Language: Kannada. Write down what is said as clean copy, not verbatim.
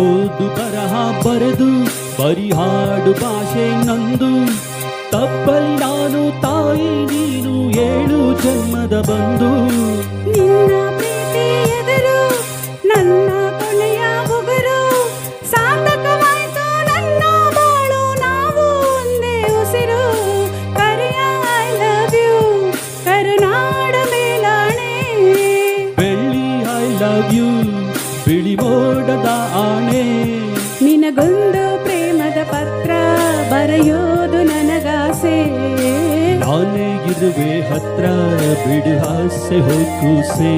ಓದು ಬರಹ ಬರೆದು ಬರಿಹಾಡು ಭಾಷೆ ನಂದು, ತಪ್ಪಲಿ ನಾನು ತಾಯಿ ನೀನು 7 ಜನ್ಮದ ಬಂದು. ನಿನ್ನ ಪ್ರೀತಿ ಎದುರು ನನ್ನ ಕೊನೆಯ ಉಗುರು, ಸಾರ್ಥಕವಾಯ್ತು ನನ್ನ ಬಾಳು ನಾವು ಒಂದೇ ಉಸಿರು. ಕರೆಯ ಐ ಲವ್ ಯು ಕರುನಾಡ ಮೇಲಾಣೆ, ಬೆಳ್ಳಿ ಐ ಲವ್ ಯು ಬಿಳಿ ಮೋಡದ ಆಣೆ. ನಿನಗೊಂದು ಪ್ರೇಮದ ಪತ್ರ ಬರೆಯೋದು ನನಗಾಸೆ, ನಾನೇ ಇರುವೆ ಹತ್ರ ಬಿಡು ಹಾಸೆ ಹೋಗುಸೆ.